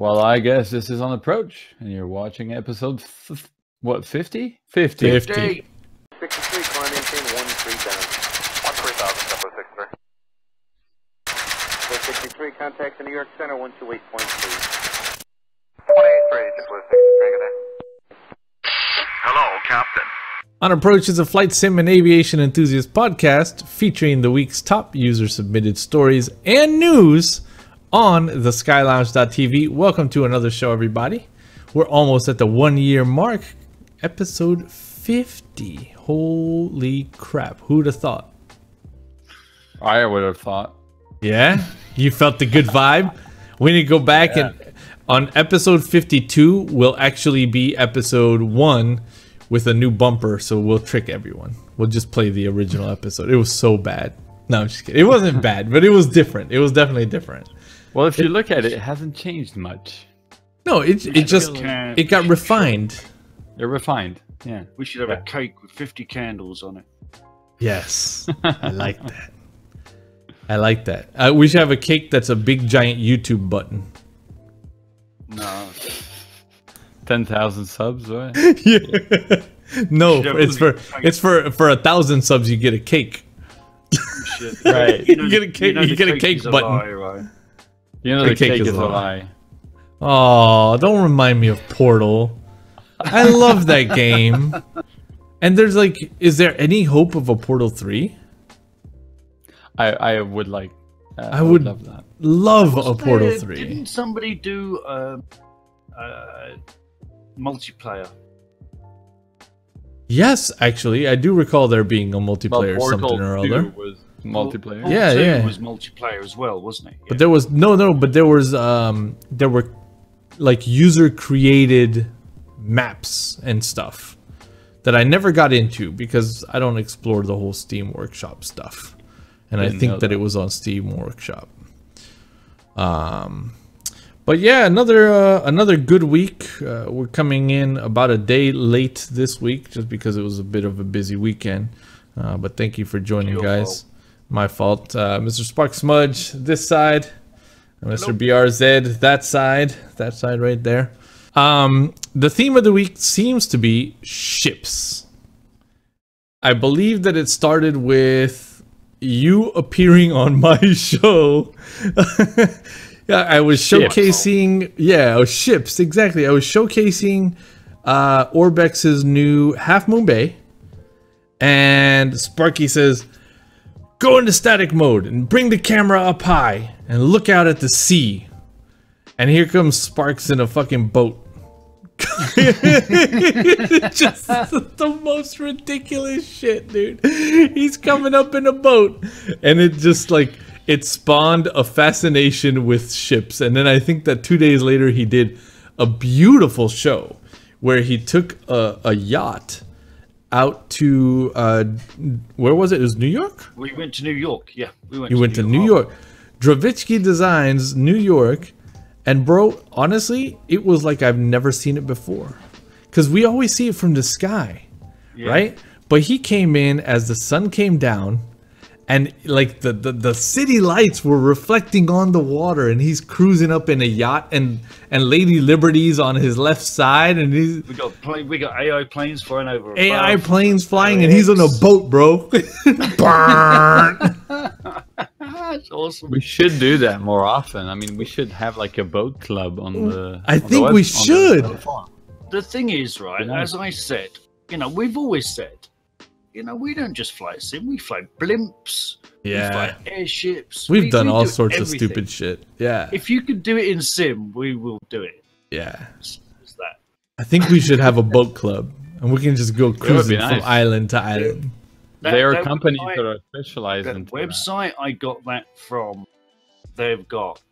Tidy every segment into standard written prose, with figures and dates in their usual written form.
Well, I guess this is on approach, and you're watching episode, what, 50? 50. 50. 63, climb maintain 13 down. 13,000, number 63. 63, contact the New York Center, 128.3. 28.3, just with 63 today. Hello, Captain. On Approach is a flight sim and aviation enthusiast podcast featuring the week's top user-submitted stories and news on the SkyLounge.tv. Welcome to another show, everybody. We're almost at the 1 year mark. Episode 50. Holy crap. Who'd have thought? I would have thought. Yeah? You felt the good vibe? We need to go back and on episode 52 will actually be episode 1 with a new bumper, so we'll trick everyone. We'll just play the original episode. It was so bad. No, I'm just kidding. It wasn't bad, but it was different. It was definitely different. Well, if you look at it, it hasn't changed much. No, it got refined. They're refined. Yeah. We should have a cake with 50 candles on it. Yes. I like that. I like that. We should have a cake that's a big giant YouTube button. No. 10,000 subs, right? Yeah. No, it's for 1,000 subs you get a cake. Shit. Right. You get a cake. You get a cake button. Lie, right? You know the cake is a lie. Oh, don't remind me of Portal. I love that game. And there's like, is there any hope of a Portal 3? I would like. I would love that. Love a Portal 3. Didn't somebody do multiplayer? Yes, actually, I do recall there being a multiplayer something or other. Was multiplayer. Portal Yeah, 2 yeah. was multiplayer as well, wasn't it? Yeah. But there was but there was there were like user created maps and stuff that I never got into because I don't explore the whole Steam Workshop stuff. And I think that it was on Steam Workshop. But yeah, another good week. We're coming in about a day late this week just because it was a bit of a busy weekend. But thank you for joining, guys. My fault. Mr. Spark Smudge, this side. And Mr. Biarzed, that side right there. The theme of the week seems to be ships. I believe that it started with you appearing on my show. Yeah, I was showcasing. Yeah, ships, exactly. I was showcasing Orbex's new Half Moon Bay, and Sparky says, "Go into static mode and bring the camera up high and look out at the sea." And here comes Sparks in a fucking boat. Just the most ridiculous shit, dude. He's coming up in a boat, and it just like it spawned a fascination with ships. And then I think that 2 days later he did a beautiful show where he took a yacht out to where was it? It was New York? We went to New York. Yeah, we went. You went to New York. Drzewiecki Designs, New York. And bro, honestly, it was like I've never seen it before. Because we always see it from the sky, right? But he came in as the sun came down, and like the city lights were reflecting on the water, and he's cruising up in a yacht, and Lady Liberty's on his left side, and he's we got AI planes flying over. AI planes flying, and he's on a boat, bro. That's awesome. We should do that more often. I mean, we should have like a boat club on the. I think we should. The thing is, right, as I said, we've always said, we don't just fly sim, we fly blimps, we fly airships. We've done all sorts of stupid shit. Yeah. If you could do it in sim, we will do it. Yeah. It's that. I think we should have a boat club, and we can just go cruising from island to island. There are companies that are specialized in that website. I got that from. They've got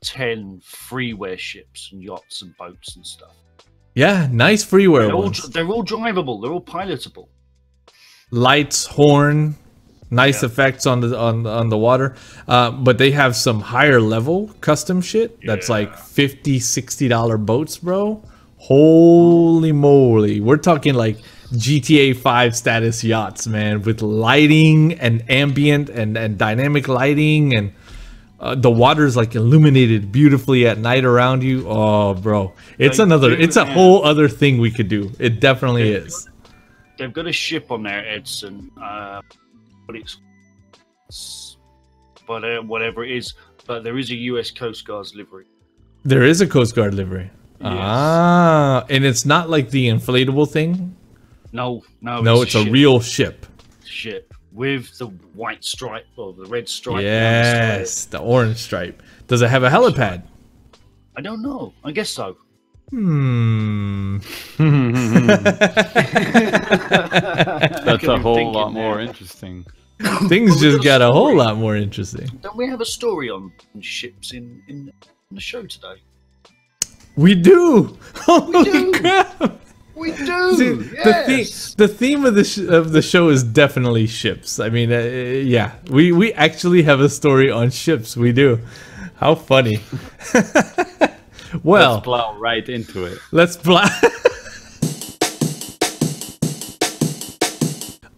10 freeware ships and yachts and boats and stuff. Yeah, nice freeware ones. They're all drivable. They're all pilotable. Lights, horn, nice effects on the water. But they have some higher level custom shit that's like $50-$60 boats, bro. Holy moly. We're talking like GTA 5 status yachts, man, with lighting and ambient and dynamic lighting and The water's like illuminated beautifully at night around you. Oh, bro, it's it's a whole other thing we could do. It definitely is. They've got a ship on there, Edson. But whatever it is, but there is a U.S. Coast Guard's livery. There is a Coast Guard livery. Yes. Ah, and it's not like the inflatable thing. No, it's a real ship. Ship with the white stripe or the red stripe. Yes, the orange stripe. Does it have a helipad? I don't know. I guess so. That's a whole lot more interesting. Things just got a whole lot more interesting. Don't we have a story on ships in the show today? We do. Holy crap! We do. See, yes. the theme of the show is definitely ships. I mean, yeah, we actually have a story on ships. We do. How funny. Well, let's plow right into it. Let's plow.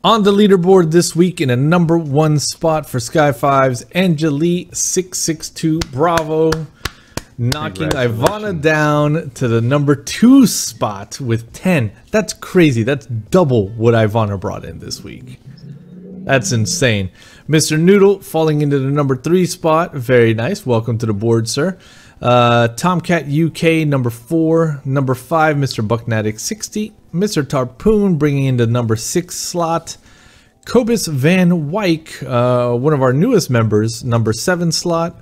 On the leaderboard this week in a #1 spot for Sky 5's Anjali 662 Bravo, knocking Ivana down to the #2 spot with 10. That's crazy. That's double what Ivana brought in this week. That's insane. Mr. Noodle falling into the #3 spot. Very nice. Welcome to the board, sir. Tomcat UK #4, #5 Mr. Bucknatic 60, Mr. Tarpoon bringing in the #6 slot, Cobus Van Wyk, one of our newest members, #7 slot,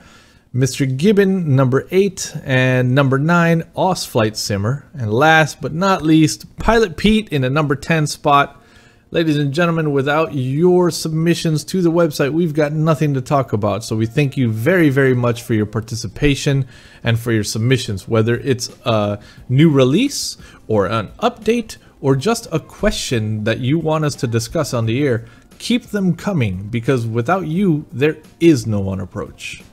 Mr. Gibbon #8, and #9 Flight Simmer, and last but not least Pilot Pete in the #10 spot. Ladies and gentlemen, without your submissions to the website, we've got nothing to talk about. So we thank you very, very much for your participation and for your submissions, whether it's a new release or an update or just a question that you want us to discuss on the air. Keep them coming, because without you, there is no On Approach.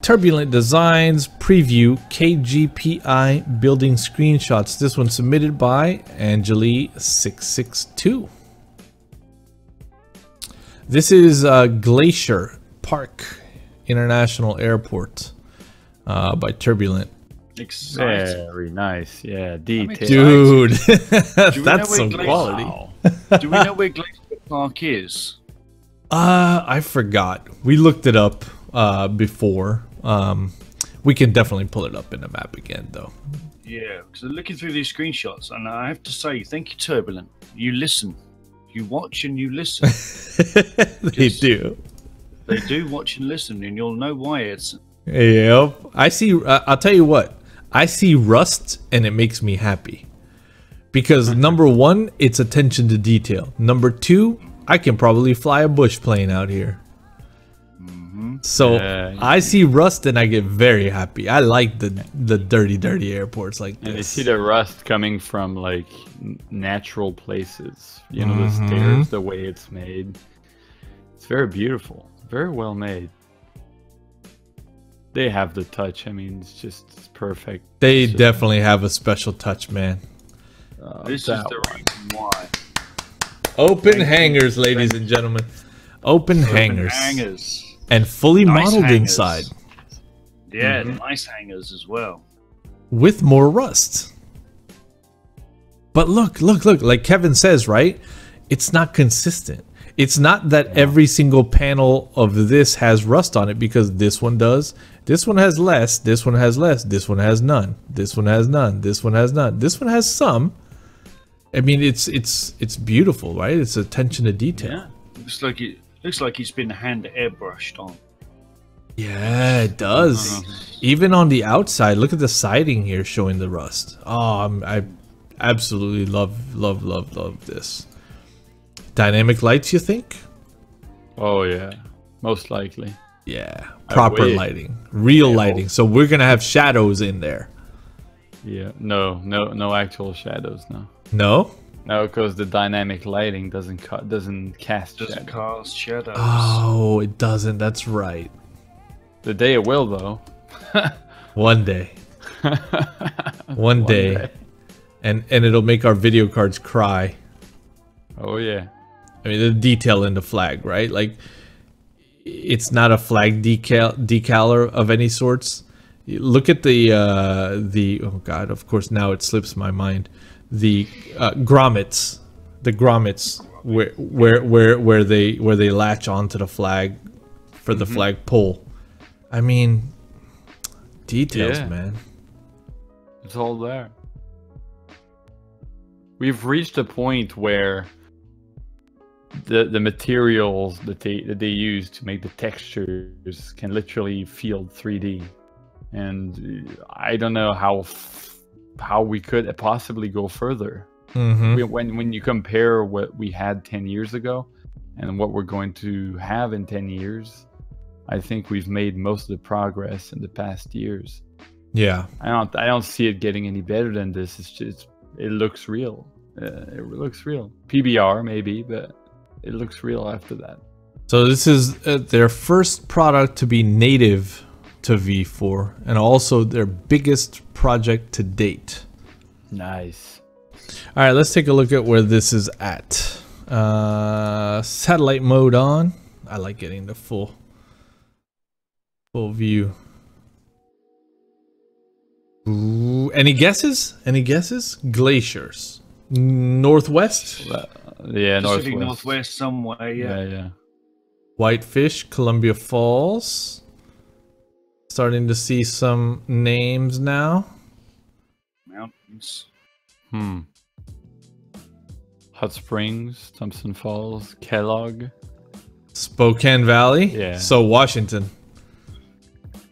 Turbulent Designs Preview KGPI Building Screenshots. This one submitted by Anjali 662. This is Glacier Park International Airport by Turbulent. Exciting. Very nice. Yeah, detail. Dude, that's some quality. Do we know where Glacier Park is? I forgot. We looked it up before. We can definitely pull it up in the map again, though. Yeah, because I'm looking through these screenshots, and I have to say, thank you, Turbulent. You listen, you watch, and you listen. They do. They do watch and listen, and you'll know why. It's Yep. I see. I'll tell you what. I see rust, and it makes me happy. Because #1, it's attention to detail. #2, I can probably fly a bush plane out here. So I see rust and I get very happy. I like the dirty airports like this. And you see the rust coming from like natural places. You know, the stairs, the way it's made. It's very beautiful. Very well made. They have the touch. I mean, it's perfect. They definitely have a special touch, man. this is the reason why. Open hangars, ladies and gentlemen. Open hangars. And fully Nice modeled hangars. inside. Yeah, nice hangers as well. With more rust. But look, like Kevin says, right? It's not consistent. It's not that every single panel of this has rust on it, because this one does. This one has less. This one has less. This one has none. This one has none. This one has none. This one has some. I mean, it's beautiful, right? It's attention to detail. Yeah. Looks like it's been hand airbrushed on. Yeah, it does. Even on the outside, look at the siding here showing the rust. Oh, I absolutely love this. Dynamic lights, you think? Oh yeah, most likely. Yeah, proper lighting, real lighting. So we're gonna have shadows in there. Yeah, no actual shadows. No. No, because the dynamic lighting doesn't cast shadows. Oh, it doesn't. That's right. The day it will, though. One day. One day. And it'll make our video cards cry. Oh yeah. I mean, the detail in the flag, right? Like, it's not a flag decaler of any sorts. Look at the oh god, of course now it slips my mind. The grommets, where they latch onto the flag for the flag pole. I mean, details, man. It's all there. We've reached a point where the materials that they use to make the textures can literally feel 3D, and I don't know how we could possibly go further. When you compare what we had 10 years ago and what we're going to have in 10 years, I think we've made most of the progress in the past years. Yeah, I don't see it getting any better than this. It's just, it looks real. It looks real. PBR maybe, but it looks real after that. So this is their first product to be native to V4, and also their biggest project to date. Nice. All right, let's take a look at where this is at. Satellite mode on. I like getting the full view. Ooh, any guesses? Any guesses? Glaciers. Northwest? Yeah, northwest somewhere. Yeah. Whitefish, Columbia Falls. Starting to see some names now. Mountains. Hot Springs, Thompson Falls, Kellogg. Spokane Valley. Yeah. So Washington.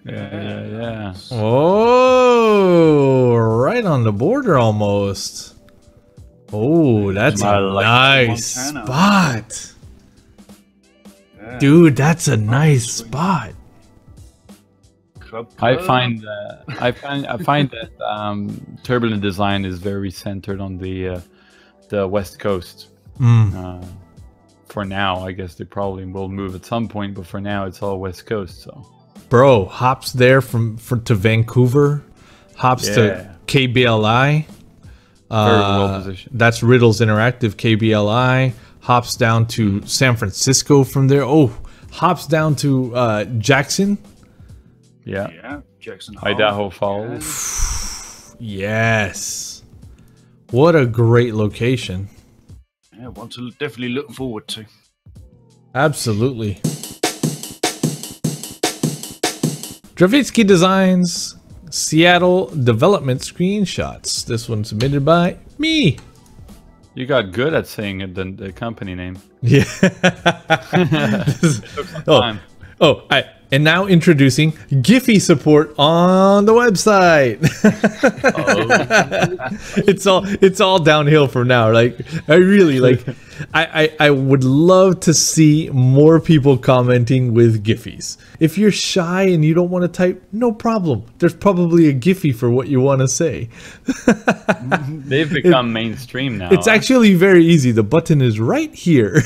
Yeah. Oh, right on the border almost. Oh, that's a nice spot. Yeah. Dude, that's a nice spot. I find that Turbulent design is very centered on the West Coast. For now, I guess they probably will move at some point, but for now it's all West Coast. So, bro, hops there to Vancouver, hops to KBLI. Very well positioned. That's Riddles Interactive KBLI. Hops down to San Francisco from there. Oh, hops down to Jackson. Yeah. Jackson Hole. Idaho Falls. Yes. What a great location. Yeah, one to definitely look forward to. Absolutely. Drzewiecki Designs Seattle Development Screenshots. This one submitted by me. You got good at saying it, the company name. Yeah. And now introducing Giphy support on the website. It's all downhill from now. Like I really like. I would love to see more people commenting with Giphies. If you're shy and you don't want to type, no problem. There's probably a Giphy for what you want to say. They've become mainstream now. It's actually very easy. The button is right here.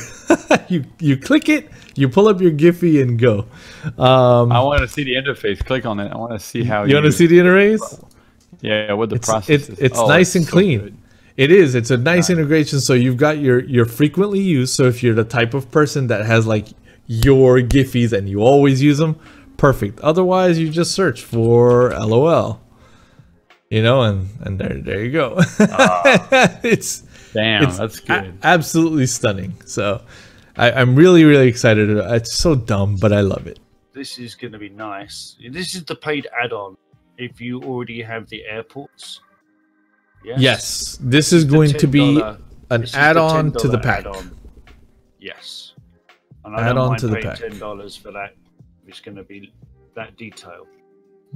You click it. You pull up your Giphy and go. I want to see the interface. Click on it. I want to see how you want to see the interface. Yeah, what the process is. It's nice and clean. Good. It is. It's a nice integration. So you've got your frequently used. So if you're the type of person that has like your Giphies and you always use them, perfect. Otherwise, you just search for LOL. You know, and there you go. It's that's good. Absolutely stunning. So. I'm really, really excited. It's so dumb, but I love it. This is going to be nice. This is the paid add-on if you already have the airports. Yes. This is going to be an add-on to the pack. Yes. And I don't mind paying $10 for that. It's going to be that detail.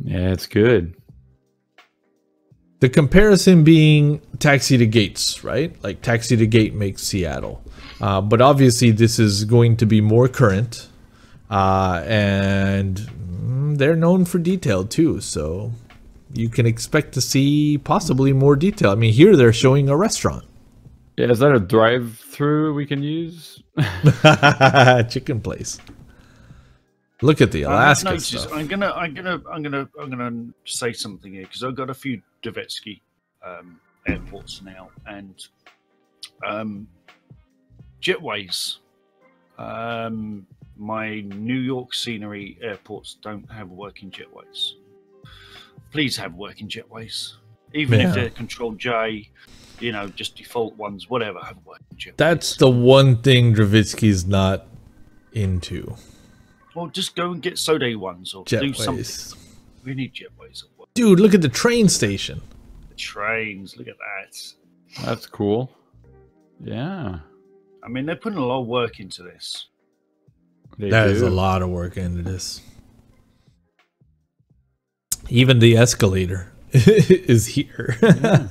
Yeah, it's good. The comparison being Taxi to Gates, right? Like Taxi to Gate makes Seattle. But obviously this is going to be more current. And they're known for detail too. So you can expect to see possibly more detail. I mean, here they're showing a restaurant. Yeah, is that a drive-through we can use? Chicken place. Look at the Alaska stuff. I'm gonna say something here because I've got a few Drzewiecki airports now, and jetways. my New York scenery airports don't have working jetways. Please have working jetways. Even if they're Control J, you know, just default ones, whatever, have working jetways. That's the one thing Drzewiecki's not into. Or just go and get Sode ones or do something. We need jetways at work. Dude, look at the train station. The trains, look at that. That's cool. Yeah. I mean, they're putting a lot of work into this. That is a lot of work into this. Even the escalator is here. Yeah.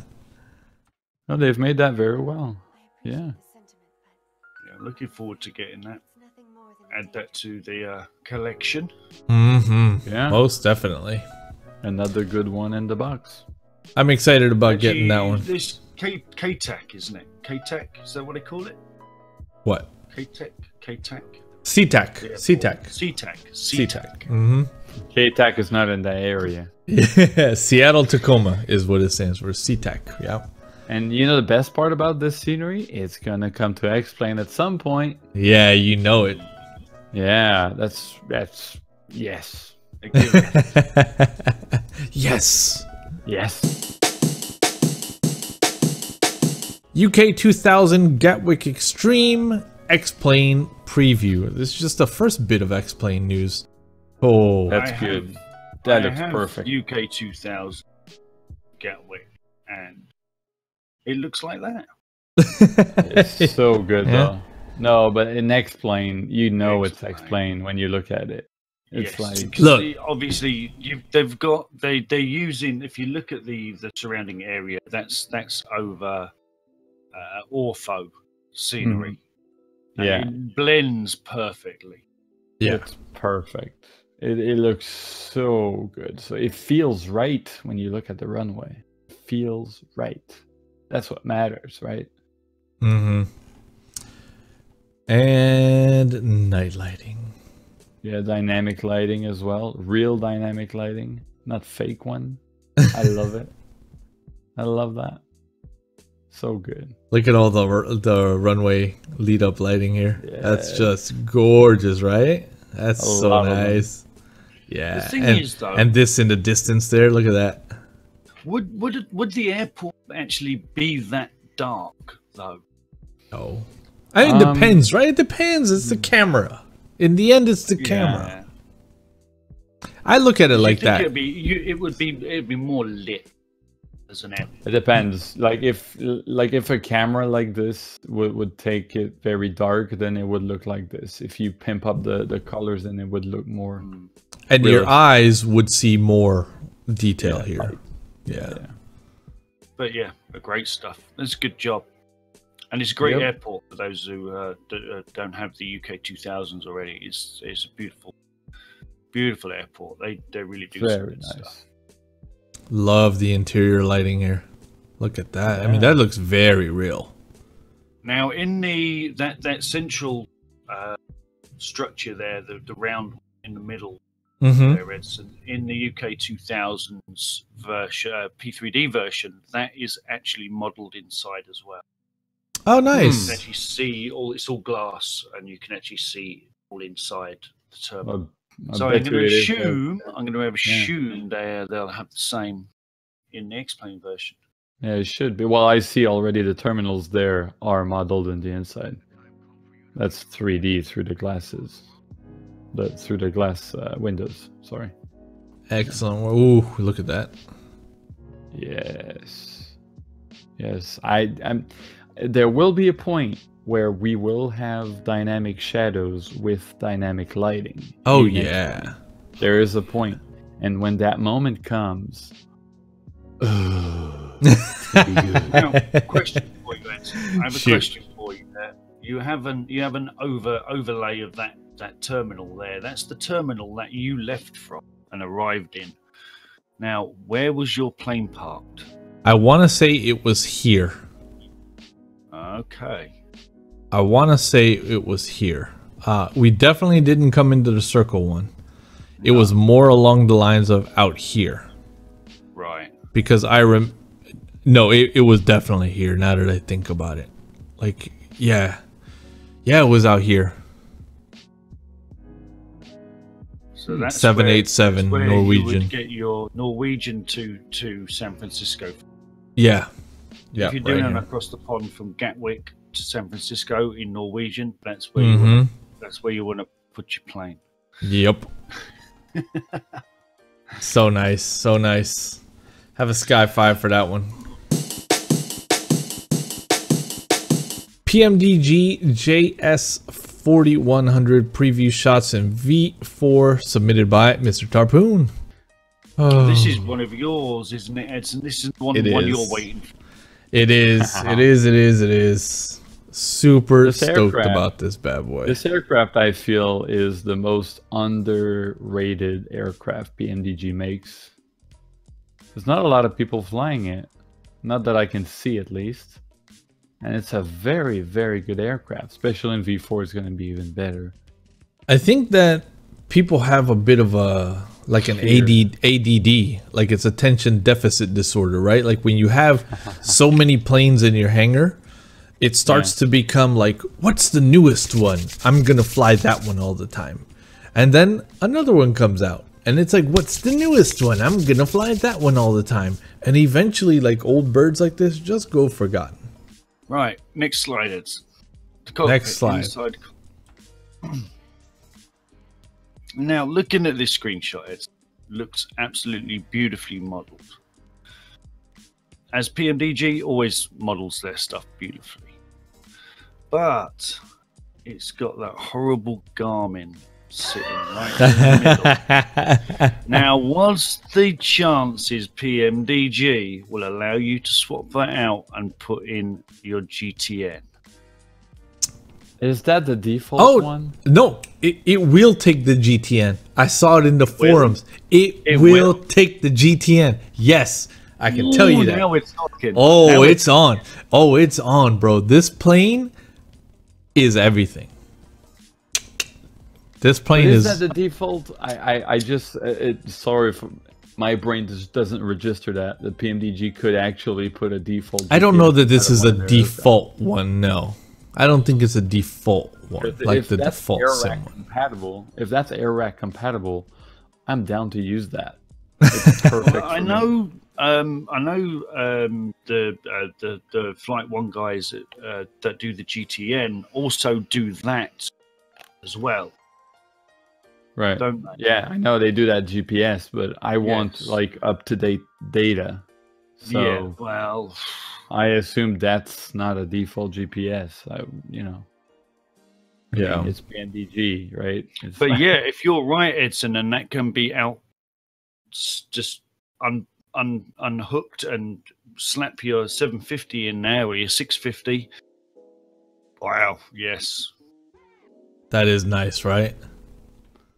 No, they've made that very well. Yeah. Yeah, looking forward to getting that. Add that to the collection. Yeah. Most definitely. Another good one in the box. I'm excited about getting that one. This K-TAC, isn't it? K-TAC, is that what they call it? What? K-TAC? K-TAC? C-TAC. C-TAC. C-TAC. C-TAC. K-TAC is not in that area. Yeah, Seattle Tacoma is what it stands for. C-TAC. Yeah. And you know the best part about this scenery? It's gonna come to X-Plane at some point. Yeah, you know it. Yeah, that's yes. Yes. Yes. UK 2000 Gatwick Extreme X-Plane preview. This is just the first bit of X-Plane news. Oh, That's good. That looks perfect. UK 2000 Gatwick, and it looks like that. It's so good Yeah. though. No, but in X-Plane, you know it's X-Plane. X-Plane when you look at it. It's Yes, like because Look. obviously they're using. If you look at the surrounding area, that's over ortho scenery. And Yeah. it blends perfectly. yeah. it's perfect. It looks so good. So it feels right when you look at the runway. It feels right. That's what matters, right? And night lighting. Yeah, dynamic lighting as well. Real dynamic lighting, not fake one. I love it. I love that. So good. Look at all the runway lead up lighting here. Yeah. That's just gorgeous, right? That's I so love them. nice. Yeah. The thing and, is, though, and this in the distance there, look at that. would the airport actually be that dark though? Oh. I mean, it depends, right? It depends. It's the camera. In the end, it's the camera. I look at it like that. It'd be more lit as an airport. It depends. Like if a camera like this would take it very dark, then it would look like this. If you pimp up the colors, then it would look more. And your realistic. eyes would see more detail Yeah, here. light. Yeah. But yeah, great stuff. That's a good job. And it's a great Yep. airport for those who don't have the UK 2000s already. It's a beautiful airport. They really do some Very good nice. stuff. Love the interior lighting here. Look at that. I mean, that looks very real. Now in that central structure there, the round in the middle there, Edson, in the UK 2000s version, P3D version, that is actually modelled inside as well. Oh, You nice. can actually see it's all glass, and you can actually see all inside the turbine. So I'm going to assume they'll have the same in the X-Plane version. Yeah, it should be. Well, I see already the terminals there are modeled in the inside. That's 3D through the glasses. Through the glass windows. Sorry. Excellent. Ooh, look at that. Yes. Yes. There will be a point where we will have dynamic shadows with dynamic lighting. Oh, in yeah. X-Plane. There is a point. And when that moment comes, Now, question for you, Edson. I have a Shoot. question for you. You have an overlay of that terminal there. That's the terminal that you left from and arrived in. Now, where was your plane parked? I want to say it was here. Okay. I want to say it was here. We definitely didn't come into the circle one. It was more along the lines of out here. Right. Because no, it was definitely here now that I think about it. Like, yeah. Yeah, it was out here. So that's 787 where Norwegian. You would get your Norwegian to San Francisco. Yeah. If you're doing it across the pond from Gatwick to San Francisco in Norwegian, that's where you want to put your plane. Yep. So nice, so nice. Have a Sky 5 for that one. PMDG JS4100 preview shots in V4 submitted by Mr. Tarpoon. Oh. This is one of yours, isn't it, Edson? This is the one you're waiting for. It is. It is. Super stoked about this bad boy. This aircraft, I feel, is the most underrated aircraft PMDG makes. There's not a lot of people flying it. Not that I can see, at least. And it's a very, very good aircraft. Especially in V4, it's going to be even better. I think that people have a bit of a, like an ADD, like it's attention deficit disorder, right? Like when you have so many planes in your hangar, it starts to become like, what's the newest one? I'm going to fly that one all the time. And then another one comes out. And it's like, what's the newest one? I'm going to fly that one all the time. And eventually, like old birds like this just go forgotten. Right, next slide, Eds. Next slide. Now, looking at this screenshot, it looks absolutely beautifully modeled. As PMDG always models their stuff beautifully. But it's got that horrible Garmin sitting right in the middle. Now, what's the chances PMDG will allow you to swap that out and put in your GTN? Is that the default one? No, it will take the GTN. I saw it in the forums. It will take the GTN. Yes, I can tell you that. Now it's talking. Oh, it's on. Oh, it's on, bro. This plane is everything. This plane is that the default? I just sorry for my brain just doesn't register that the PMDG could actually put a default. I don't know that this is a default one. No, I don't think it's a default one, like the default sim one. Compatible. If that's AirRack compatible, I'm down to use that. It's perfect. I know. The Flight 1 guys that do the GTN also do that as well. Right. Don't they? Yeah, I know they do that GPS, but I want like up-to-date data. So yeah, well, I assume that's not a default GPS. Yeah, it's PMDG, right? But yeah, if you're right, Edson, and that can be out, just unhooked and slap your 750 in now or your 650. Wow, yes, that is nice, right?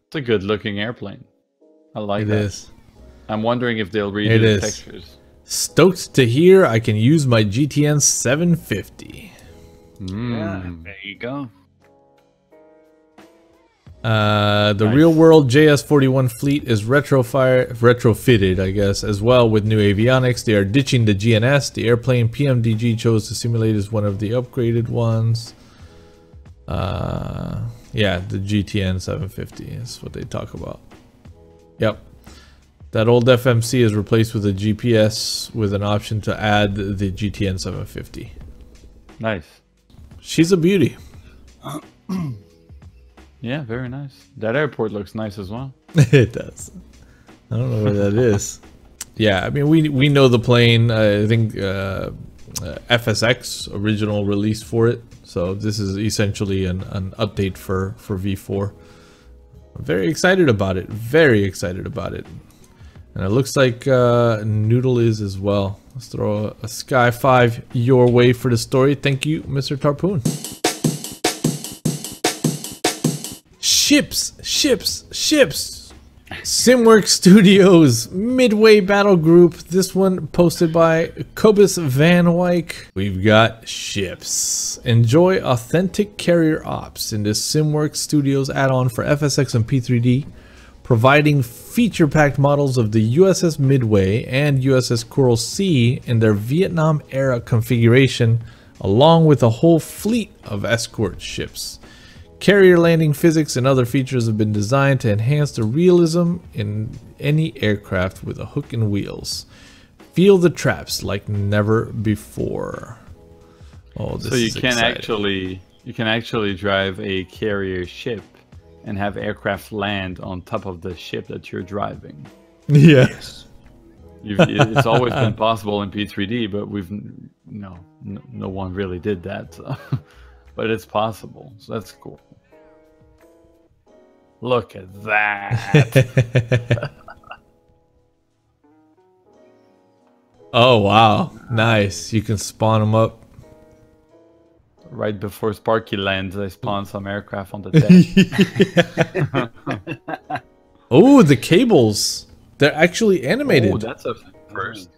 It's a good-looking airplane. I like that. It is. I'm wondering if they'll redo the textures. Stoked to hear I can use my GTN 750. Yeah, there you go. The real-world JS41 fleet is retrofitted, I guess, as well with new avionics. They are ditching the GNS. The airplane PMDG chose to simulate is one of the upgraded ones. Yeah, the GTN 750 is what they talk about. Yep. That old FMC is replaced with a GPS with an option to add the GTN 750. Nice. She's a beauty. Yeah, very nice. That airport looks nice as well. It does. I don't know where that is. Yeah, I mean, we know the plane. I think FSX original release for it. So this is essentially an update for V4. I'm very excited about it. Very excited about it. And it looks like Noodle is as well. Let's throw a Sky 5 your way for the story. Thank you, Mr. Tarpoon. Ships. SimWorks Studios Midway Battle Group. This one posted by Cobus Van Wyk. We've got ships. Enjoy authentic carrier ops in this SimWorks Studios add-on for FSX and P3D, providing feature-packed models of the USS Midway and USS Coral Sea in their Vietnam-era configuration, along with a whole fleet of escort ships. carrier landing physics and other features have been designed to enhance the realism in any aircraft with a hook and wheels. Feel the traps like never before. Oh, this so you is can exciting. actually drive a carrier ship and have aircraft land on top of the ship that you're driving. Yes. It's always been possible in P3D, but no one really did that. So. But it's possible, so that's cool. Look at that. Oh, wow. Nice. You can spawn them up. Right before Sparky lands, I spawn some aircraft on the deck. Oh, the cables. They're actually animated. Oh, that's a first.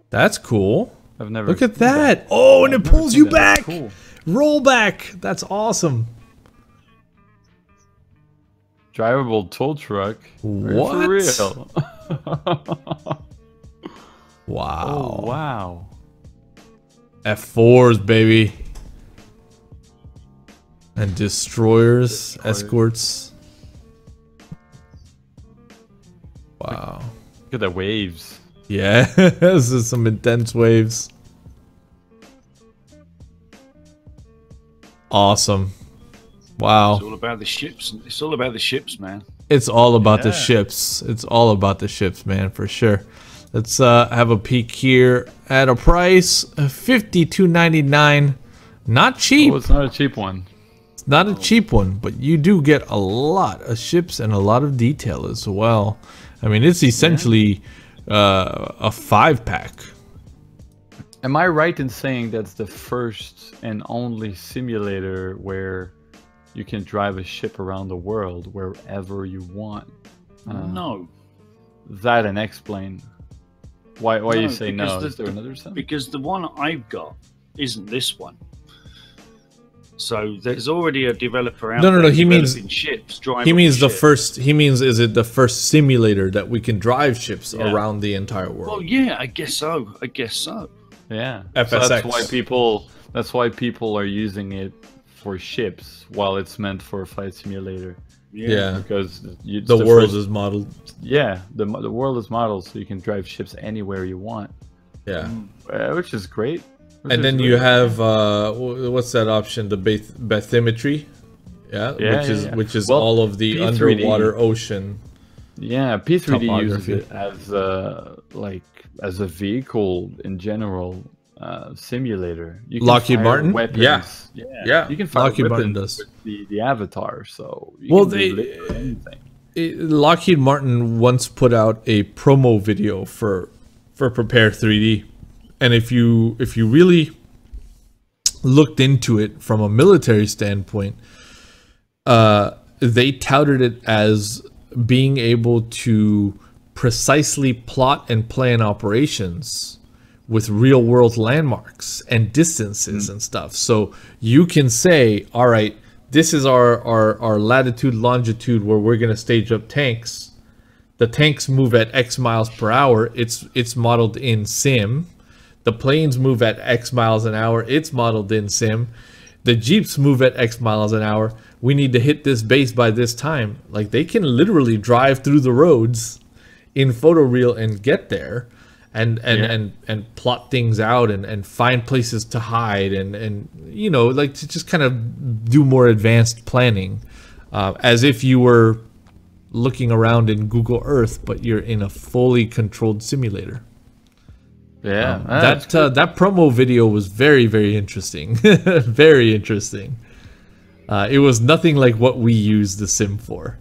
That's cool. I've never. Look at that. Oh, and it pulls you back. Cool. Roll back. That's awesome. Drivable tow truck. What? For real? Wow. Oh, wow. F4s, baby. And destroyers, escorts. Wow. Look at the waves. Yeah, this is some intense waves. Awesome. Wow. It's all about the ships. It's all about the ships, man. It's all about the ships. It's all about the ships, man, for sure. Let's have a peek here at a price of $52.99. Not cheap. Oh, it's not a cheap one. It's not a cheap one, but you do get a lot of ships and a lot of detail as well. I mean, it's essentially a 5-pack. Am I right in saying that's the first and only simulator where you can drive a ship around the world wherever you want? No. That and explain. Why you say no? Because Is there another one? Because the one I've got isn't this one. So there's already a developer out there He means ships. He means the first. He means is it the first simulator that we can drive ships around the entire world? Well, yeah, I guess so. Yeah. FSX. So that's why people are using it for ships while it's meant for a flight simulator. Yeah. Because the world is modeled. Yeah, the world is modeled so you can drive ships anywhere you want. Yeah. Which is great. And then you have what's that option? The bathymetry, which is well, all of the P3D, underwater ocean. Yeah, P3D uses topography. it as a vehicle in general simulator. You can Lockheed fire Martin, weapons. Yeah. You can fire Lockheed Martin weapons does. with the avatar, so you can do literally anything. Lockheed Martin once put out a promo video for Prepare 3D. And if you really looked into it from a military standpoint, they touted it as being able to precisely plot and plan operations with real world landmarks and distances and stuff. So you can say, all right, this is our latitude, longitude where we're going to stage up tanks. The tanks move at X miles per hour. It's modeled in sim. The planes move at X miles an hour. It's modeled in sim. The Jeeps move at X miles an hour. We need to hit this base by this time. Like, they can literally drive through the roads in photoreal and get there and plot things out and find places to hide and you know, like, to just kind of do more advanced planning, as if you were looking around in Google Earth, but you're in a fully controlled simulator. Yeah, that promo video was very, very interesting. Very interesting. It was nothing like what we use the sim for.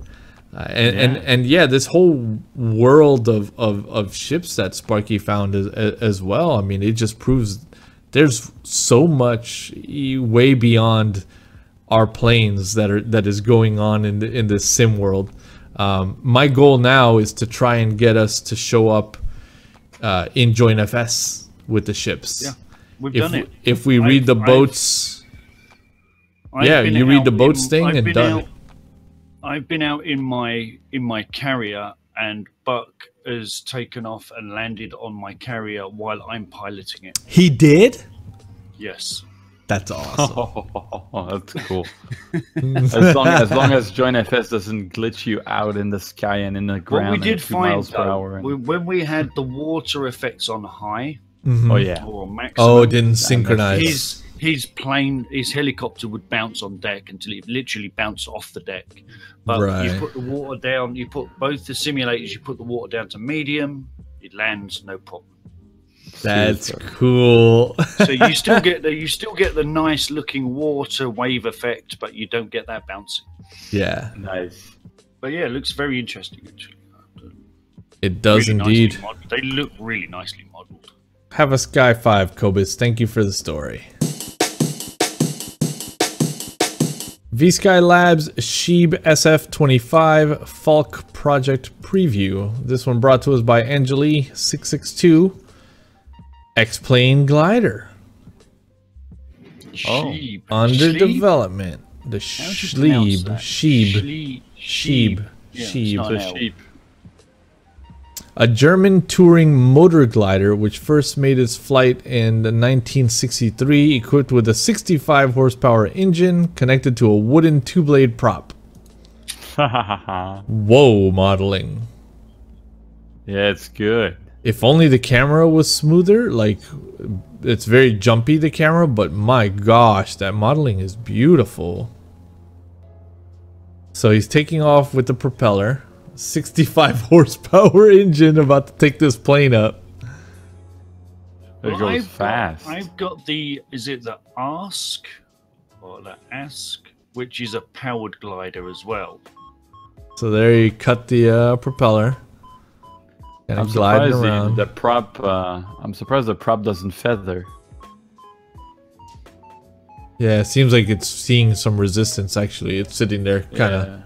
And this whole world of ships that Sparky found as well. I mean, it just proves there's so much way beyond our planes that is going on in this sim world. My goal now is to try and get us to show up in Join FS with the ships. Yeah, we've done it. If we read the boats, you read the boats thing and done. I've been out in my carrier, and Buck has taken off and landed on my carrier while I'm piloting it. He did? Yes. That's awesome. Oh, that's cool. as long as JoinFS doesn't glitch you out in the sky and in the ground. What we did at 2 find, miles per hour. when we had the water effects on high, Oh yeah. or maximum, Oh, it didn't synchronize. his helicopter would bounce on deck until it literally bounced off the deck. But Right. you put the water down, you put both the simulators, you put the water down to medium, it lands no problem. That's cool. So you still get the nice looking water wave effect, but you don't get that bouncing. Yeah, Nice. But yeah, it looks very interesting actually. it does Really indeed. nicely modeled. They look really nicely modeled. Have a Sky 5, Cobus. Thank you for the story. VSKYLabs Sheibe SF25 Falk project preview. This one brought to us by Angeli662. X-plane glider Sheibe. under Sheibe? development. The How do you pronounce Sheibe, that? Sheibe, Sheibe. Yeah, Sheibe. it's not The an L. sheep. A German touring motor glider which first made its flight in 1963, equipped with a 65 horsepower engine connected to a wooden two-blade prop. Whoa, modeling. Yeah, it's good. If only the camera was smoother. Like, it's very jumpy, the camera, but my gosh, that modeling is beautiful. So he's taking off with the propeller. 65 horsepower engine about to take this plane up. It Well, goes fast. I've got is it the Ask or the Ask, which is a powered glider as well. So there you cut the propeller. And I'm it's gliding surprised around. the prop. I'm surprised the prop doesn't feather. Yeah, it seems like it's seeing some resistance actually. It's sitting there kind of. Yeah.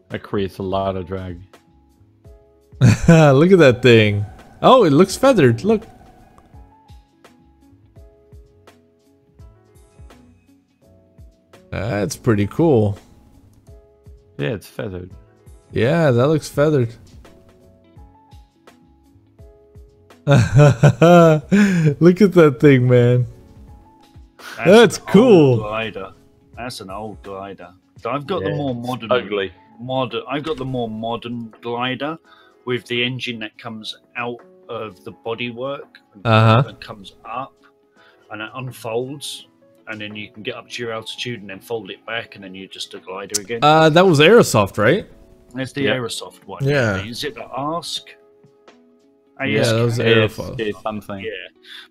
That creates a lot of drag. Look at that thing. Oh, it looks feathered. Look. That's pretty cool. Yeah, it's feathered. Yeah, that looks feathered. Look at that thing, man. That's an cool. old glider. That's an old glider. So I've got the more modern. Ugly. I've got the more modern glider with the engine that comes out of the bodywork and comes up and it unfolds, and then you can get up to your altitude and then fold it back, and then you're just a glider again. That was Aerosoft, right? That's the Aerosoft one. Yeah. Is it the Ask? Yeah, that was Aerosoft. Yeah, something. Yeah,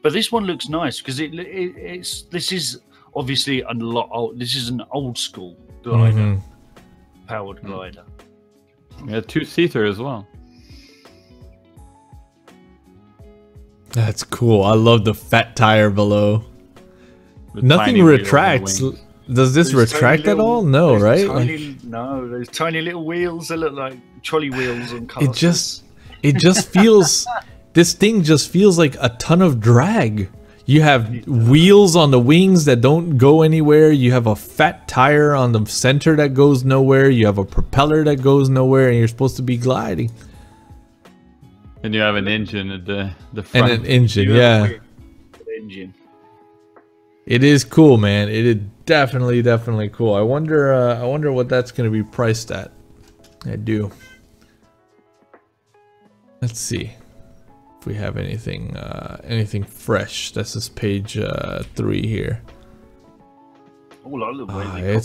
but this one looks nice because this is obviously a lot old. This is an old school glider, powered glider. Yeah, two-seater as well. That's cool. I love the fat tire below. With Nothing tiny wheels on the retracts. wings. Does this Those retract tiny at all? little- No, those right? Tiny, no, those tiny little wheels that look like trolley wheels on cars. It just feels. This thing just feels like a ton of drag. You have wheels on the wings that don't go anywhere. You have a fat tire on the center that goes nowhere. You have a propeller that goes nowhere, and you're supposed to be gliding. And you have an engine at the front. And an engine, You have a yeah. weird engine. It is cool, man. It is definitely cool. I wonder what that's gonna be priced at. I do. Let's see if we have anything fresh. This is page 3 here. Oh, I love the way they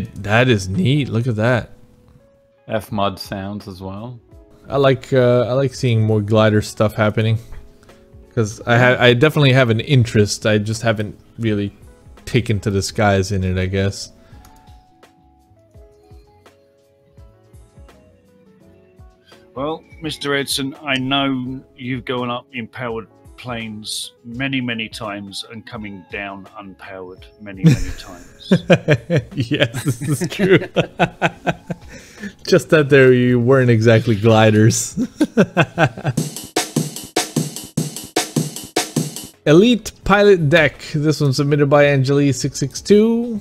copy That is neat. Look at that. F-mod sounds as well. I like seeing more glider stuff happening because I definitely have an interest. I just haven't really taken to the skies in it, I guess. Well, Mr. Edson, I know you've gone up in powered planes many times and coming down unpowered many times. Yes, this is true. Just that there you weren't exactly gliders. Elite Pilot Deck. This one submitted by Angeli662.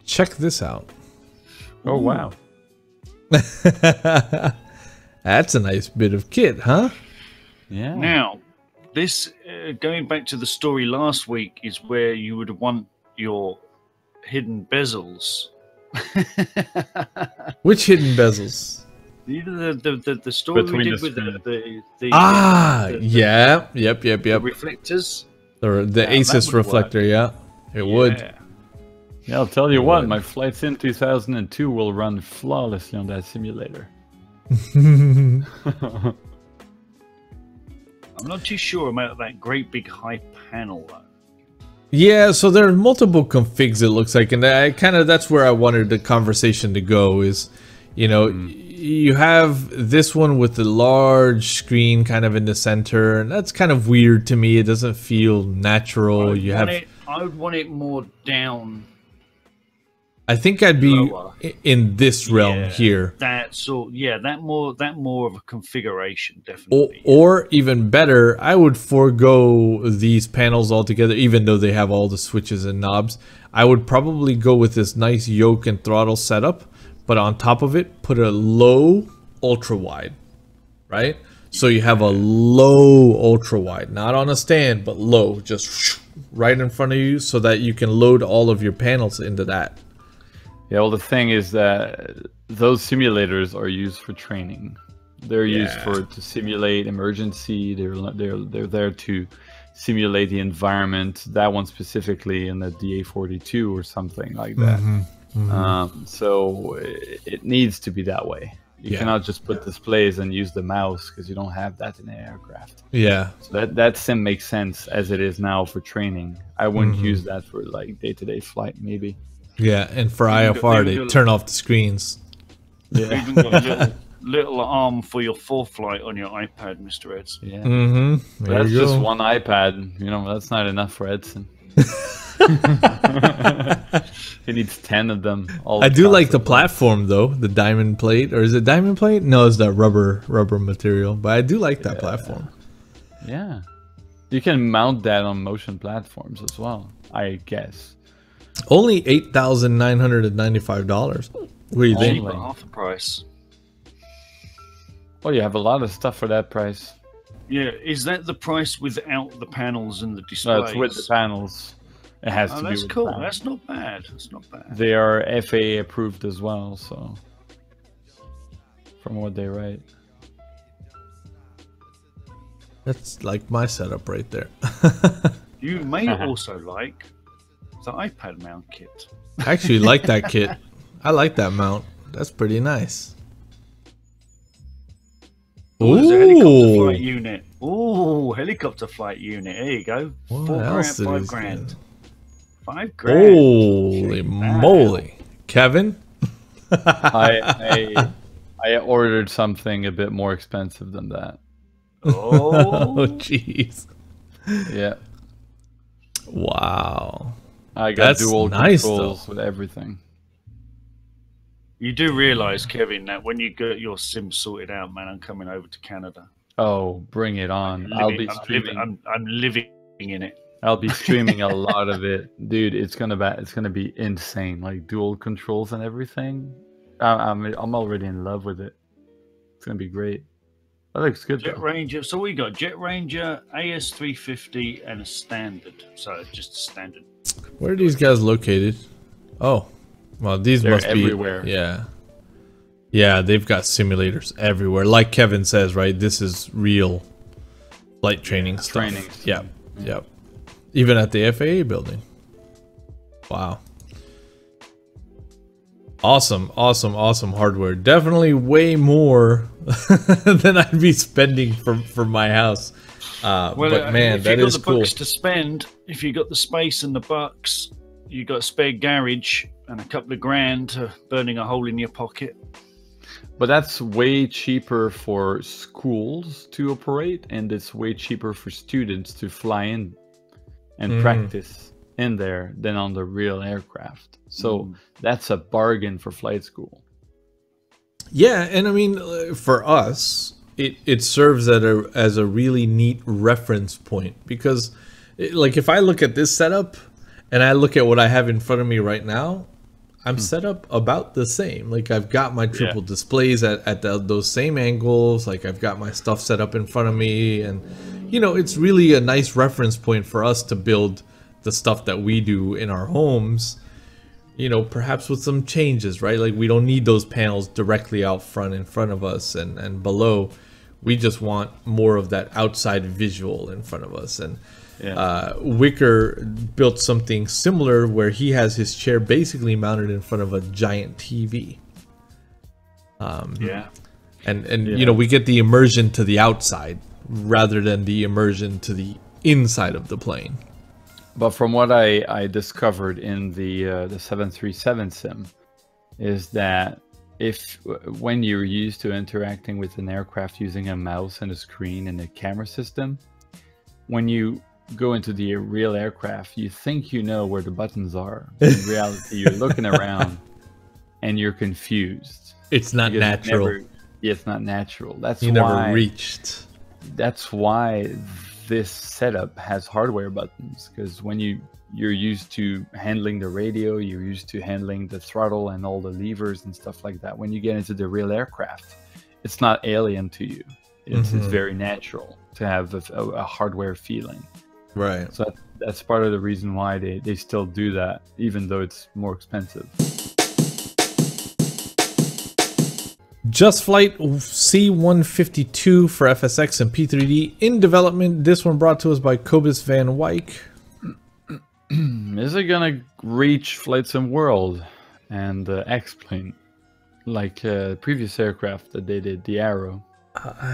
Check this out. Oh, wow. That's a nice bit of kit, huh? Yeah. Now, this going back to the story last week is where you would want your hidden bezels. Which hidden bezels? The story Between we did the with screen. Yeah. Yep. the reflectors. The ASIS would reflector, yeah. It would. Yeah, I'll tell you what, my Flight Sim 2002 will run flawlessly on that simulator. I'm not too sure about that great big high panel though. Yeah, so there are multiple configs, it looks like, and that's where I wanted the conversation to go is, you know, you have this one with the large screen kind of in the center, and that's kind of weird to me. It doesn't feel natural. I would want it more down. I think I'd be lower. in this realm here. That more of a configuration, definitely. Or even better, I would forego these panels altogether, even though they have all the switches and knobs. I would probably go with this nice yoke and throttle setup, but on top of it, put a low ultra wide, right? So you have a low ultra wide, not on a stand, but low, just right in front of you, so that you can load all of your panels into that. Yeah, well, the thing is that those simulators are used for training. They're used to simulate emergency. They're there to simulate the environment. That one specifically in the DA42 or something like that. So it needs to be that way. You cannot just put displays and use the mouse because you don't have that in the aircraft. Yeah. So that sim makes sense as it is now for training. I wouldn't use that for like day-to-day flight, maybe. Yeah, and for IFR, they turn off the screens. Yeah. Even got a little arm for your FliGHt on your iPad, Mr. Eds. Yeah. That's just one iPad. You know, that's not enough for Edson. He needs 10 of them. I do like the platform though, the diamond plate, or is it diamond plate? No, it's that rubber material. But I do like that platform. Yeah, you can mount that on motion platforms as well, I guess. Only $8,995. What do you think? Only half the price. Well, you have a lot of stuff for that price. Yeah, is that the price without the panels and the displays? No, it's with the panels. It has to be that's with cool. the panels. That's not bad. That's not bad. They are FAA approved as well, so from what they write. That's like my setup right there. You may also like the iPad mount kit. I actually like that kit. I like that mount. That's pretty nice. Oh, there's a helicopter flight unit. Oh, helicopter flight unit. There you go. What $4 else grand, did $5 grand. get? $5 grand. Holy moly. Kevin? I ordered something a bit more expensive than that. Oh, jeez. Yeah. Wow. I got dual controls with everything. You do realize, Kevin, that when you get your sim sorted out, man, I'm coming over to Canada. Oh, bring it on. I'll be streaming. I'm living in it. I'll be streaming a lot of it. Dude, it's gonna be insane. Like dual controls and everything. I'm already in love with it. It's gonna be great. That looks good. Jet Ranger. So we got Jet Ranger, AS350, and a standard. So just a standard. Where are these guys located? Oh, well, these They're must be everywhere. Yeah, they've got simulators everywhere. Like Kevin says, right? This is real flight training stuff. Yep. Even at the FAA building. Wow. Awesome hardware. Definitely way more than I'd be spending for my house. But man, that is cool. Bucks to spend, if you got the space and the bucks, you got a spare garage and a couple of grand burning a hole in your pocket. But that's way cheaper for schools to operate, and it's way cheaper for students to fly in and practice in there than on the real aircraft. So that's a bargain for flight school. Yeah, and I mean, for us, it serves as a really neat reference point, because like if I look at this setup and I look at what I have in front of me right now, I'm set up about the same. Like I've got my triple displays at those same angles. Like I've got my stuff set up in front of me, and you know, it's really a nice reference point for us to build the stuff that we do in our homes, you know, perhaps with some changes, right? Like we don't need those panels directly out front in front of us and below. We just want more of that outside visual in front of us. And Wicker built something similar where he has his chair basically mounted in front of a giant TV. And you know, we get the immersion to the outside rather than the immersion to the inside of the plane. But from what I discovered in the 737 sim is that when you're used to interacting with an aircraft using a mouse and a screen and a camera system, when you go into the real aircraft, you think you know where the buttons are. In reality, you're looking around and you're confused. It's not natural. It's not natural. That's you why never reached. That's why this setup has hardware buttons, because when you're used to handling the radio, you're used to handling the throttle and all the levers and stuff like that. When you get into the real aircraft, it's not alien to you. It's very natural to have a hardware feeling. Right. So that's part of the reason why they still do that, even though it's more expensive. JustFlight C152 for FSX and P3D in development. This one brought to us by Cobus Van Wyk. Is it gonna reach Flight Sim World and X-Plane like previous aircraft that they did, the Arrow?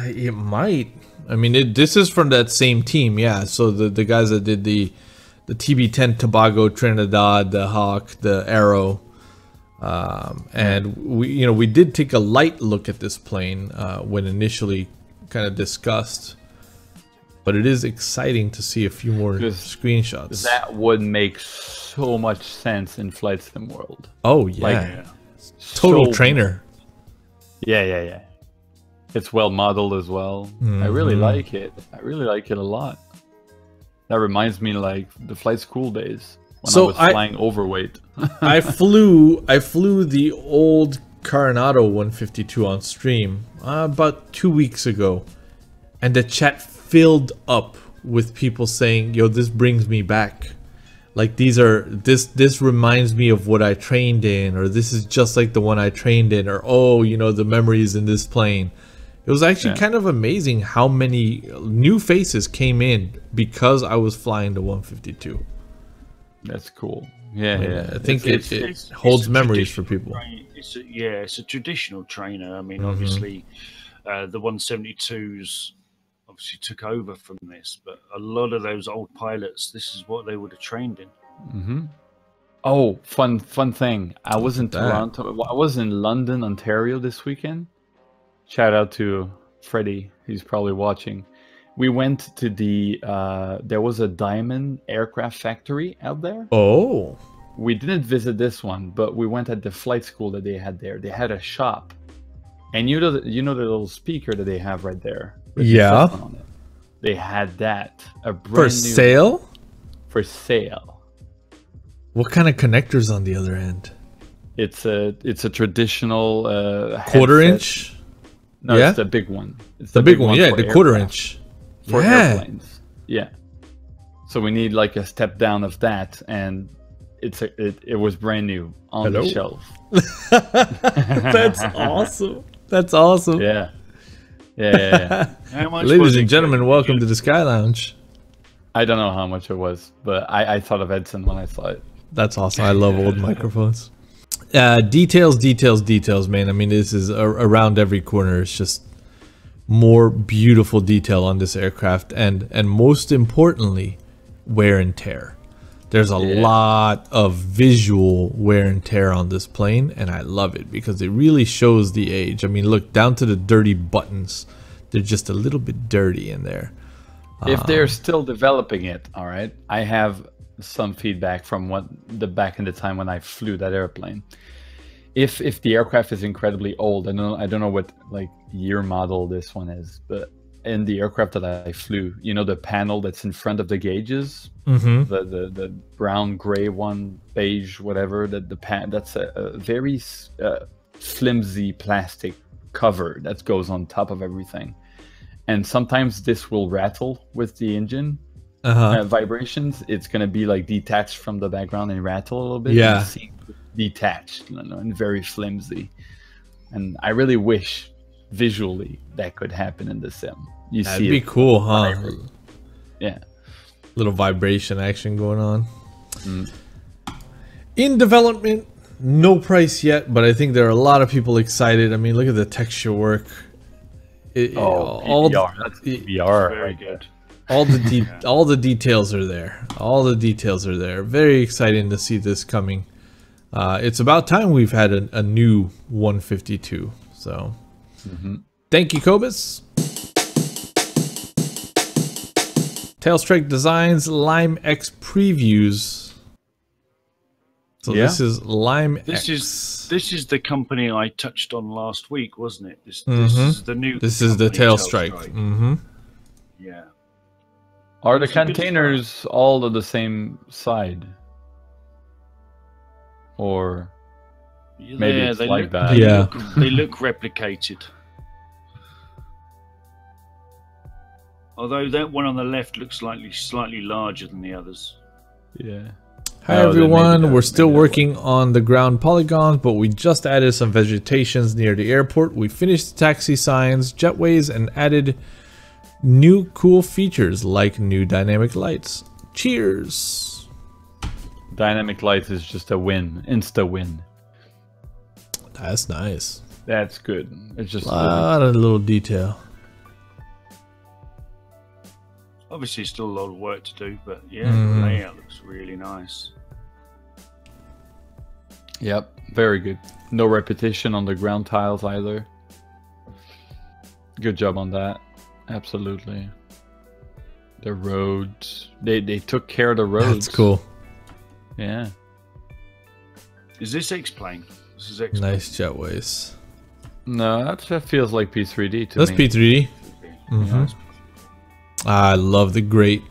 It might. I mean, this is from that same team, yeah. So the guys that did the TB10 Tobago, Trinidad, the Hawk, the Arrow. And we did take a light look at this plane when initially kind of discussed, but it is exciting to see a few more screenshots. That would make so much sense in Flight Sim World. Oh yeah, total trainer. Yeah. It's well modeled as well. I really like it. I really like it a lot. That reminds me like the flight school days. When I was flying overweight. I flew the old Coronado 152 on stream about 2 weeks ago, and the chat filled up with people saying, "Yo, this brings me back. Like this reminds me of what I trained in, or this is just like the one I trained in, or oh, you know, the memories in this plane." It was actually kind of amazing how many new faces came in because I was flying the 152. That's cool. Yeah. I think it holds memories for people. It's a traditional trainer. I mean, obviously, the 172s obviously took over from this, but a lot of those old pilots, this is what they would have trained in. Oh, fun thing. I was in Toronto. I was in London, Ontario this weekend. Shout out to Freddie. He's probably watching. We went to there was a Diamond aircraft factory out there. Oh. We didn't visit this one, but we went at the flight school that they had there. They had a shop. And you know the little speaker that they have right there? Yeah. On it. They had that. For sale? For sale. What kind of connectors on the other end? It's a traditional quarter inch? No, it's the big one. It's the big one, yeah, the quarter inch. For airplanes. Yeah. So we need like a step down of that, and it was brand new on the shelf. That's awesome. That's awesome. Yeah. Ladies and gentlemen, welcome to the Sky Lounge. I don't know how much it was, but I thought of Edson when I saw it. That's awesome. I love old microphones. Details, man. I mean, this is around every corner. It's just more beautiful detail on this aircraft, and most importantly, wear and tear. There's a lot of visual wear and tear on this plane, and I love it because it really shows the age. I mean, look down to the dirty buttons. They're just a little bit dirty in there. If they're still developing it, all right. I have some feedback from back in the time when I flew that airplane. If the aircraft is incredibly old, I don't know what like year model this one is, but in the aircraft that I flew, you know, the panel that's in front of the gauges, the brown, gray one, beige, whatever, that's a very flimsy plastic cover that goes on top of everything. and sometimes this will rattle with the engine vibrations. It's gonna be like detached from the background and rattle a little bit. Yeah, and see detached, and very flimsy. And I really wish visually that could happen in the sim. That'd be cool, huh? Yeah, little vibration action going on. In development, no price yet, but I think there are a lot of people excited. I mean, look at the texture work. All that's PBR. Very good. All the details are there. All the details are there. Very exciting to see this coming. It's about time we've had a new 152. So, thank you, Cobus. Tailstrike Designs Lime X previews. So this is Lime X. This is the company I touched on last week, wasn't it? This is the new. This is the Tailstrike. Yeah. Are the containers all on the same side? Or maybe it's like that? They look replicated. Although that one on the left looks slightly larger than the others. Yeah. Hi everyone, we're still working on the ground polygons, but we just added some vegetations near the airport. We finished the taxi signs, jetways, and added new cool features like new dynamic lights. Cheers! Dynamic lights is just a win, insta win. That's nice. That's good. It's just a lot of little detail. Obviously still a lot of work to do, but yeah, the layout looks really nice. Yep, very good. No repetition on the ground tiles either. Good job on that. Absolutely. The roads. They took care of the roads. That's cool. Yeah. Is this X-Plane? This is X-Plane. Nice jetways. No, that feels like P3D to me. That's P3D. Yeah. I love the grate.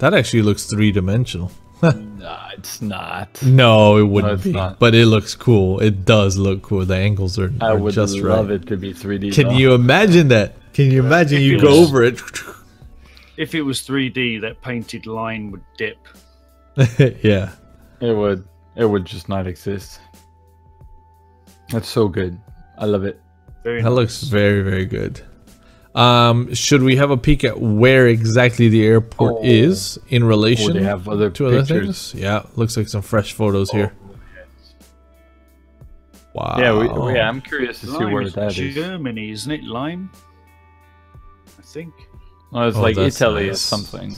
That actually looks three-dimensional. Nah, it's not. No, it wouldn't be. Not. But it looks cool. It does look cool. The angles are I would just love right. it to be 3D. Can you imagine that? Can you imagine you go over it? If it was 3D, that painted line would dip. Yeah. It would. It would just not exist. That's so good. I love it. That looks very, very good. Should we have a peek at where exactly the airport is in relation they have other to other things? Yeah, looks like some fresh photos here. Wow. Yeah, I'm curious to see where that is. Germany, isn't it? Lime? I think. Oh, it's like Italy or something.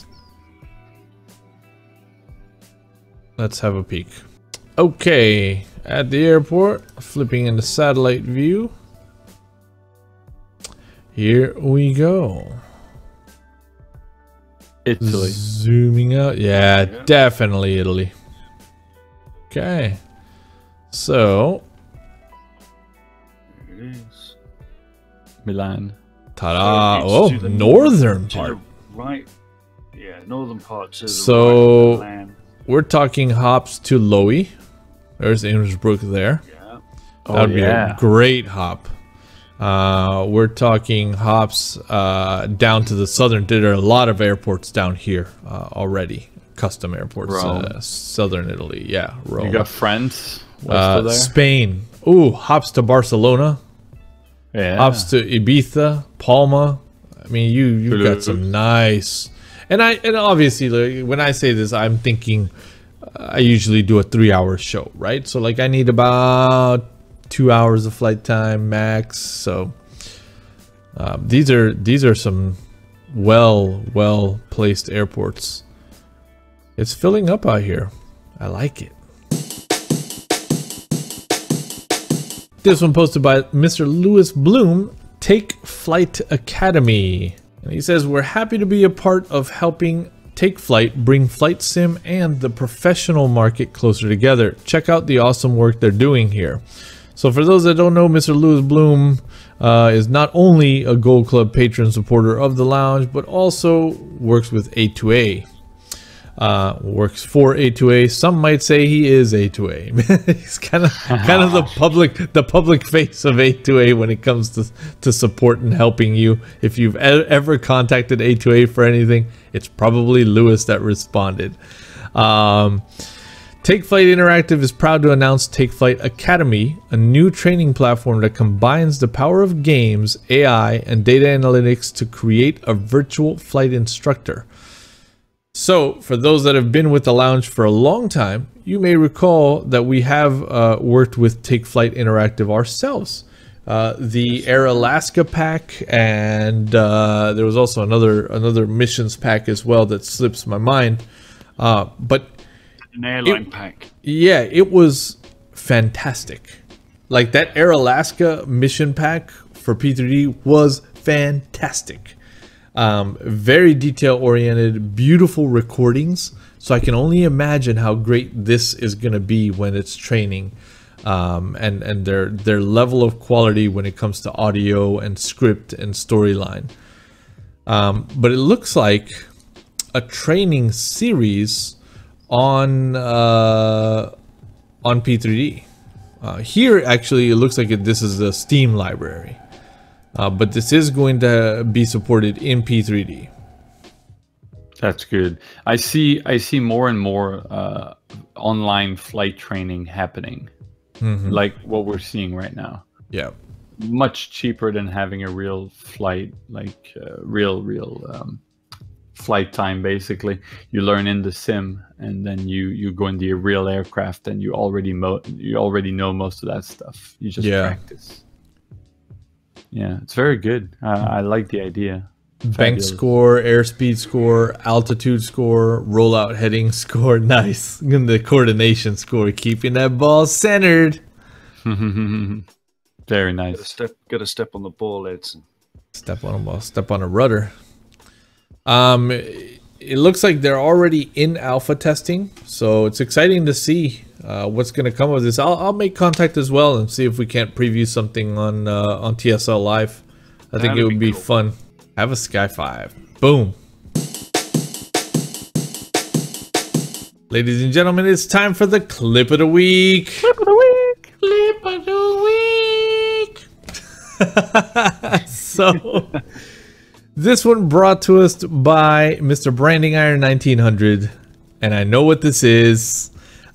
Let's have a peek. Okay, at the airport, flipping into satellite view. Here we go. Italy. Zooming out. Yeah, definitely Italy. Okay. So. Here it is. Milan. Ta-da. Oh, northern part. Right. Yeah, northern part to the so, right of we're talking hops to Lowy. There's Innsbruck there. Yeah. That would be a great hop. We're talking hops down to the southern. There are a lot of airports down here already. Custom airports. Southern Italy. Yeah, Rome. You got France west of there? Spain. Ooh, hops to Barcelona. Yeah. Hops to Ibiza, Palma. I mean, you've got some nice. And obviously, like, when I say this, I'm thinking I usually do a 3-hour show, right? So like I need about 2 hours of flight time max. So these are some well placed airports. It's filling up out here. I like it. This one posted by Mr. Lewis Bloom, TakeFlight Academy. And he says, we're happy to be a part of helping TakeFlight bring flight sim and the professional market closer together. Check out the awesome work they're doing here. So for those that don't know, Mr. Lewis Bloom is not only a Gold Club patron supporter of the lounge, but also works with A2A. Works for A2A. Some might say he is A2A. He's kind of the public face of A2A when it comes to support and helping you. If you've ever contacted A2A for anything, it's probably Lewis that responded. TakeFlight Interactive is proud to announce TakeFlight Academy, a new training platform that combines the power of games, AI, and data analytics to create a virtual flight instructor. So, for those that have been with the lounge for a long time, you may recall that we have worked with TakeFlight Interactive ourselves. The Air Alaska pack, and there was also another missions pack as well that slips my mind. But an airline pack. Yeah, it was fantastic. Like that Air Alaska mission pack for P3D was fantastic. Very detail oriented, beautiful recordings. So I can only imagine how great this is going to be when it's training, and their level of quality when it comes to audio and script and storyline. But it looks like a training series on P3D. Here, actually, it looks like this is a Steam library. But this is going to be supported in P3D. That's good. I see more and more online flight training happening, like what we're seeing right now. Yeah, much cheaper than having a real flight, like real flight time. Basically, you learn in the sim, and then you go in the real aircraft, and you already know most of that stuff. You just practice. Yeah, it's very good. I like the idea. Bank score, airspeed score, altitude score, rollout heading score. Nice. And the coordination score, keeping that ball centered. Very nice. Got to step on the ball, Edson. Step on a ball. Step on a rudder. It looks like they're already in alpha testing, so it's exciting to see what's going to come of this. I'll make contact as well and see if we can't preview something on TSL Live. I think it would be cool. Fun. Have a Sky 5. Boom. Ladies and gentlemen, it's time for the clip of the week. Clip of the week. Clip of the week. So, this one brought to us by Mr. Branding Iron 1900, and I know what this is.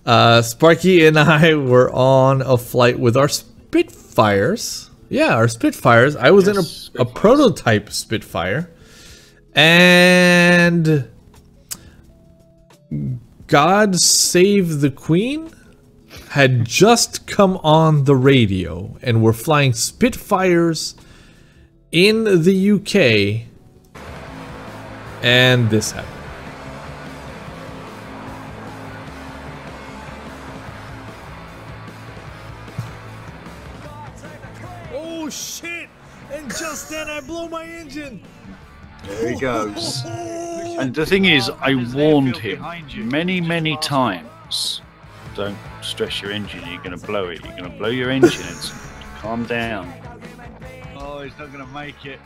Sparky and I were on a flight with our Spitfires. Yeah, our Spitfires. I was in a prototype Spitfire, and God Save the Queen had just come on the radio, and we're flying Spitfires in the UK, and this happened. Oh shit! And just then I blow my engine. There he goes. And the thing is, I warned him many times. Don't stress your engine. You're going to blow it. You're going to blow your engine. And calm down. Oh, he's not going to make it.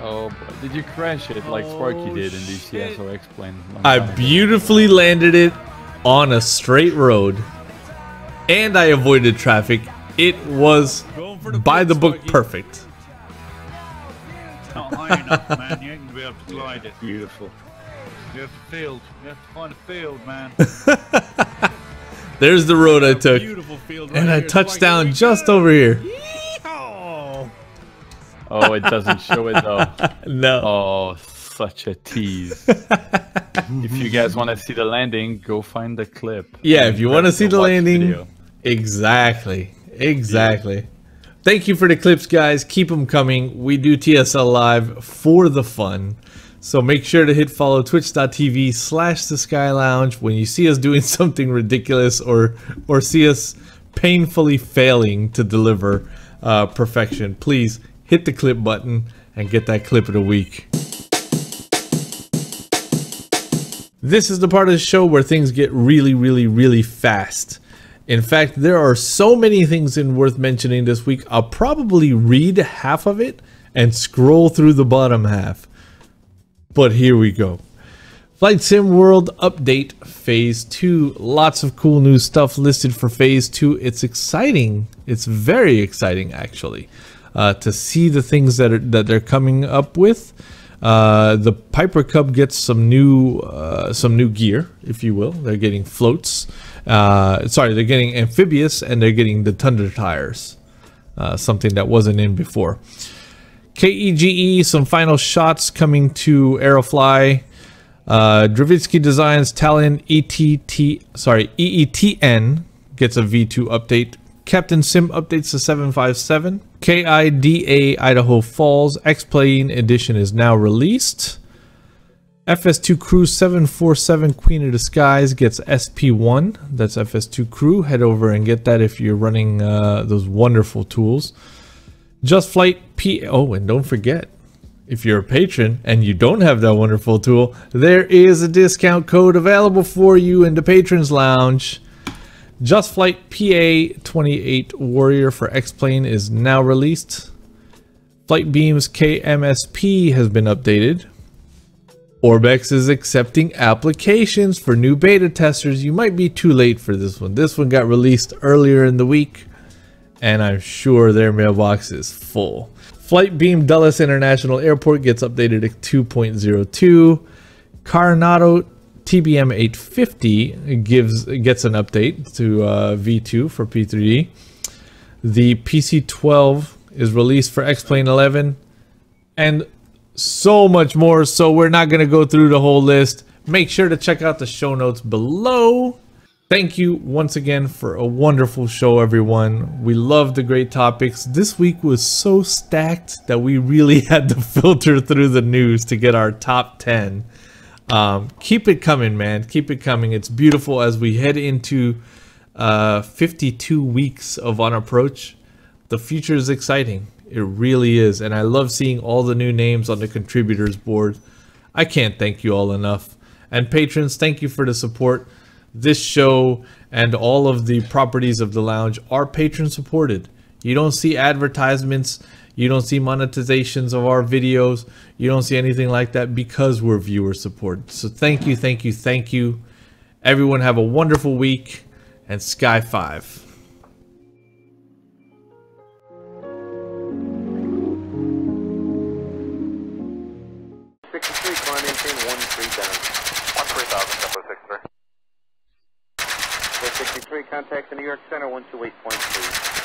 Oh boy. Did you crash it like Sparky did in the CSOX plane? I beautifully landed it on a straight road, and I avoided traffic. It was by the book perfect. Not high enough, man. You ain't going to be able to glide it. Beautiful. You have to field. You have to find a field, man. There's the road I took, and I touched down just over here. Oh, it doesn't show it though. No. Oh, such a tease. If you guys want to see the landing, go find the clip. Yeah, if you want to see the landing, video. Exactly. Yeah. Thank you for the clips, guys. Keep them coming. We do TSL Live for the fun. So make sure to hit follow twitch.tv/theskylounge when you see us doing something ridiculous or see us painfully failing to deliver perfection. Please hit the clip button and get that clip of the week. This is the part of the show where things get really fast. In fact, there are so many things worth mentioning this week. I'll probably read half of it and scroll through the bottom half. but here we go. Flight Sim World Update Phase 2. Lots of cool new stuff listed for Phase 2. It's exciting. It's very exciting, actually, to see the things that they're coming up with. The Piper Cub gets some new gear, if you will. They're getting floats. They're getting amphibious, and they're getting the Thunder tires, something that wasn't in before. KEGE, some final shots coming to Aerofly. Drzewiecki Designs Talon EETN gets a V2 update. Captain Sim updates to 757. KIDA Idaho Falls X-Plane Edition is now released. FS2 Crew 747 Queen of the Skies gets SP1. That's FS2 Crew. Head over and get that if you're running those wonderful tools. JustFlight Oh, and don't forget, if you're a patron and you don't have that wonderful tool, there is a discount code available for you in the Patrons Lounge. JustFlight PA28 Warrior for X-Plane is now released. Flight Beams KMSP has been updated. Orbex is accepting applications for new beta testers. You might be too late for this one. This one got released earlier in the week, and I'm sure their mailbox is full. Flight Beam Dulles International Airport gets updated to 2.02. Coronado TBM 850 gets an update to V2 for P3D. The PC-12 is released for X-Plane 11, and so much more. So we're not going to go through the whole list. Make sure to check out the show notes below. Thank you once again for a wonderful show, everyone. We love the great topics. This week was so stacked that we really had to filter through the news to get our top 10. Keep it coming, man. Keep it coming. It's beautiful as we head into 52 weeks of On Approach. The future is exciting. It really is. And I love seeing all the new names on the contributors board. I can't thank you all enough. And patrons, thank you for the support. This show and all of the properties of the lounge are patron supported. You don't see advertisements. You don't see monetizations of our videos. You don't see anything like that because we're viewer supported. So thank you, thank you, thank you. Everyone have a wonderful week, and Sky 5. Climb maintain 13 down. 13,000, Tempo 63. 63, contact the New York Center 128.3.